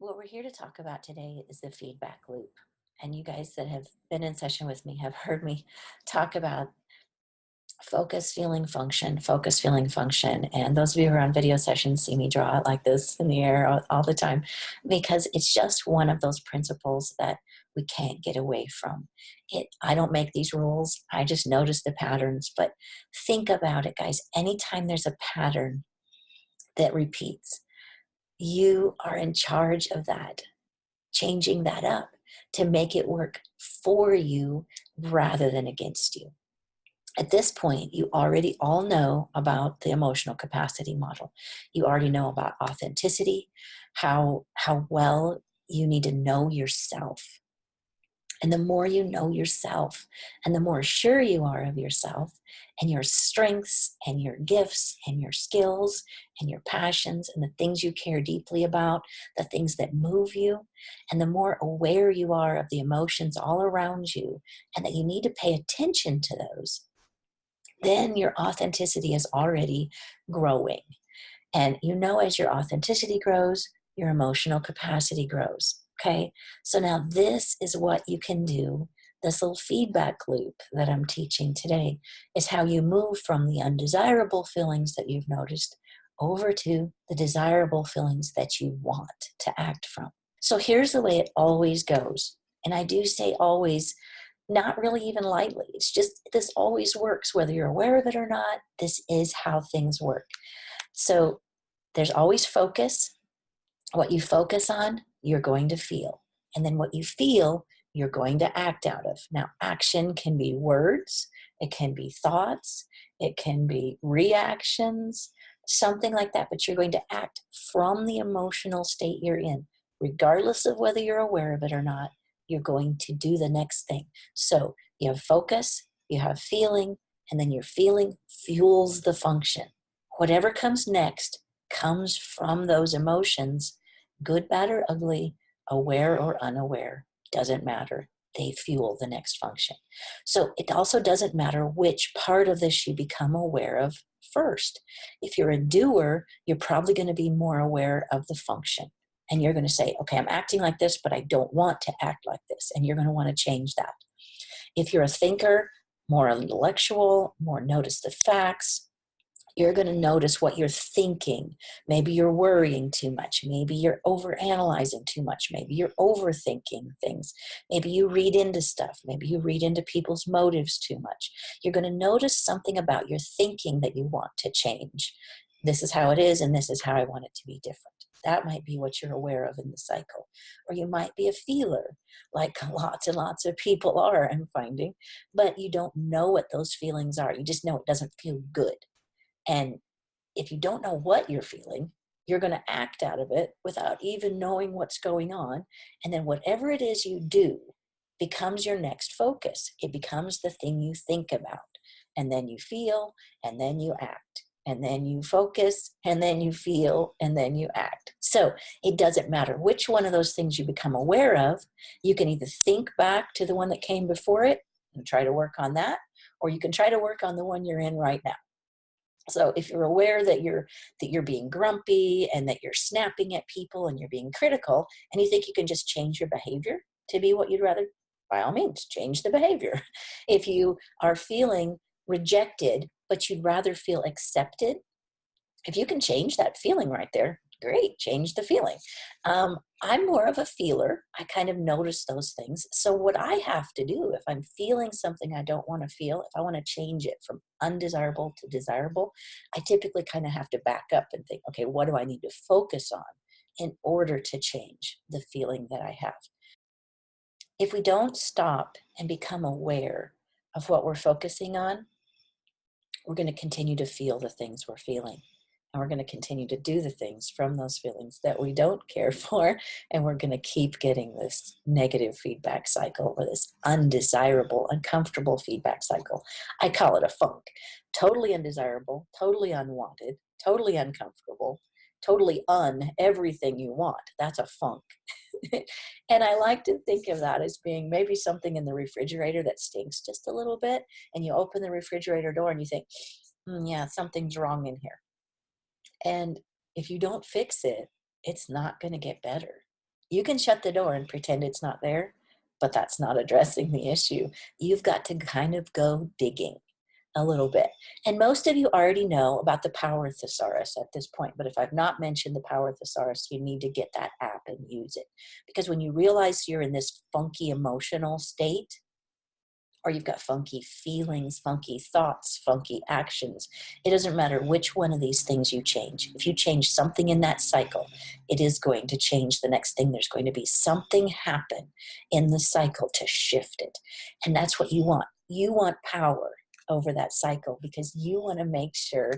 What we're here to talk about today is the feedback loop. And you guys that have been in session with me have heard me talk about focus, feeling, function, focus, feeling, function. And those of you who are on video sessions see me draw it like this in the air all the time because it's just one of those principles that we can't get away from. I don't make these rules. I just notice the patterns. But think about it, guys. Anytime there's a pattern that repeats, you are in charge of that, changing that up to make it work for you rather than against you. At this point, you already all know about the emotional capacity model. You already know about authenticity, how well you need to know yourself. And the more you know yourself and the more sure you are of yourself and your strengths and your gifts and your skills and your passions and the things you care deeply about, the things that move you, and the more aware you are of the emotions all around you and that you need to pay attention to those, then your authenticity is already growing. And you know, as your authenticity grows, your emotional capacity grows. Okay. So now this is what you can do. This little feedback loop that I'm teaching today is how you move from the undesirable feelings that you've noticed over to the desirable feelings that you want to act from. So here's the way it always goes. And I do say always, not really even lightly. It's just this always works, whether you're aware of it or not. This is how things work. So there's always focus. What you focus on, you're going to feel. And then what you feel, you're going to act out of. Now, action can be words, it can be thoughts, it can be reactions, something like that. But you're going to act from the emotional state you're in, regardless of whether you're aware of it or not. You're going to do the next thing. So you have focus, you have feeling, and then your feeling fuels the function. Whatever comes next comes from those emotions, good, bad, or ugly, aware or unaware, doesn't matter. They fuel the next function. So it also doesn't matter which part of this you become aware of first. If you're a doer, you're probably going to be more aware of the function. And you're going to say, okay, I'm acting like this, but I don't want to act like this. And you're going to want to change that. If you're a thinker, more intellectual, more notice the facts, you're going to notice what you're thinking. Maybe you're worrying too much. Maybe you're overanalyzing too much. Maybe you're overthinking things. Maybe you read into stuff. Maybe you read into people's motives too much. You're going to notice something about your thinking that you want to change. This is how it is, and this is how I want it to be different. That might be what you're aware of in the cycle. Or you might be a feeler, like lots and lots of people are, I'm finding, but you don't know what those feelings are. You just know it doesn't feel good. And if you don't know what you're feeling, you're going to act out of it without even knowing what's going on. And then whatever it is you do becomes your next focus. It becomes the thing you think about. And then you feel, and then you act. And then you focus, and then you feel, and then you act. So it doesn't matter which one of those things you become aware of. You can either think back to the one that came before it and try to work on that, or you can try to work on the one you're in right now. So if you're aware that you're being grumpy and that you're snapping at people and you're being critical and you think you can just change your behavior to be what you'd rather, by all means, change the behavior. If you are feeling rejected, but you'd rather feel accepted, if you can change that feeling right there, great, change the feeling. I'm more of a feeler. I kind of notice those things. So what I have to do if I'm feeling something I don't want to feel, if I want to change it from undesirable to desirable, I typically kind of have to back up and think, okay, what do I need to focus on in order to change the feeling that I have? If we don't stop and become aware of what we're focusing on, we're going to continue to feel the things we're feeling. And we're going to continue to do the things from those feelings that we don't care for. And we're going to keep getting this negative feedback cycle or this undesirable, uncomfortable feedback cycle. I call it a funk. Totally undesirable, totally unwanted, totally uncomfortable, totally everything you want. That's a funk. And I like to think of that as being maybe something in the refrigerator that stinks just a little bit. And you open the refrigerator door and you think, yeah, something's wrong in here. And if you don't fix it, it's not going to get better. You can shut the door and pretend it's not there, but that's not addressing the issue. You've got to kind of go digging a little bit. And most of you already know about the Power Thesaurus at this point, but if I've not mentioned the Power Thesaurus, you need to get that app and use it. Because when you realize you're in this funky emotional state, or you've got funky feelings, funky thoughts, funky actions. It doesn't matter which one of these things you change. If you change something in that cycle, it is going to change the next thing. There's going to be something happen in the cycle to shift it. And that's what you want. You want power over that cycle because you want to make sure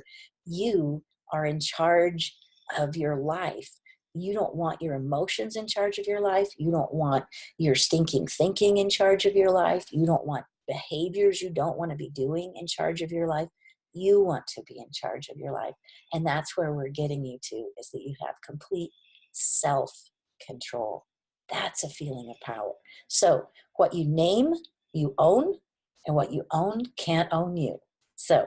you are in charge of your life. You don't want your emotions in charge of your life. You don't want your stinking thinking in charge of your life. You don't want behaviors you don't want to be doing in charge of your life. You want to be in charge of your life. And that's where we're getting you to, is that you have complete self-control. That's a feeling of power. So what you name, you own, and what you own can't own you. So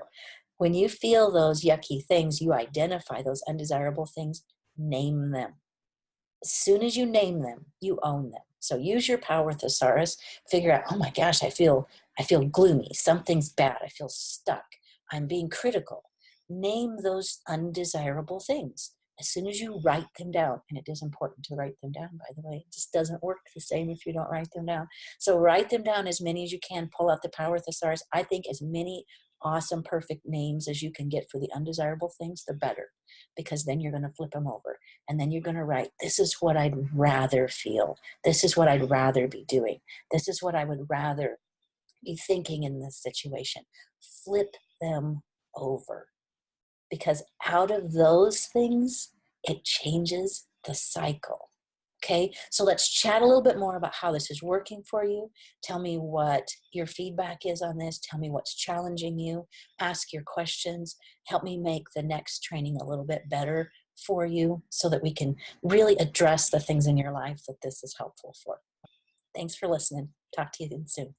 when you feel those yucky things, you identify those undesirable things, name them. As soon as you name them, you own them. So use your Power Thesaurus, figure out, oh my gosh, I feel gloomy, something's bad, I feel stuck, I'm being critical. Name those undesirable things. As soon as you write them down, and it is important to write them down, by the way, it just doesn't work the same if you don't write them down. So write them down, as many as you can, pull out the Power Thesaurus. I think as many awesome, perfect names as you can get for the undesirable things, the better, because then you're going to flip them over. And then you're going to write, this is what I'd rather feel. This is what I'd rather be doing. This is what I would rather be thinking in this situation. Flip them over. Because out of those things, it changes the cycle. Okay, so let's chat a little bit more about how this is working for you. Tell me what your feedback is on this. Tell me what's challenging you. Ask your questions. Help me make the next training a little bit better for you so that we can really address the things in your life that this is helpful for. Thanks for listening. Talk to you soon.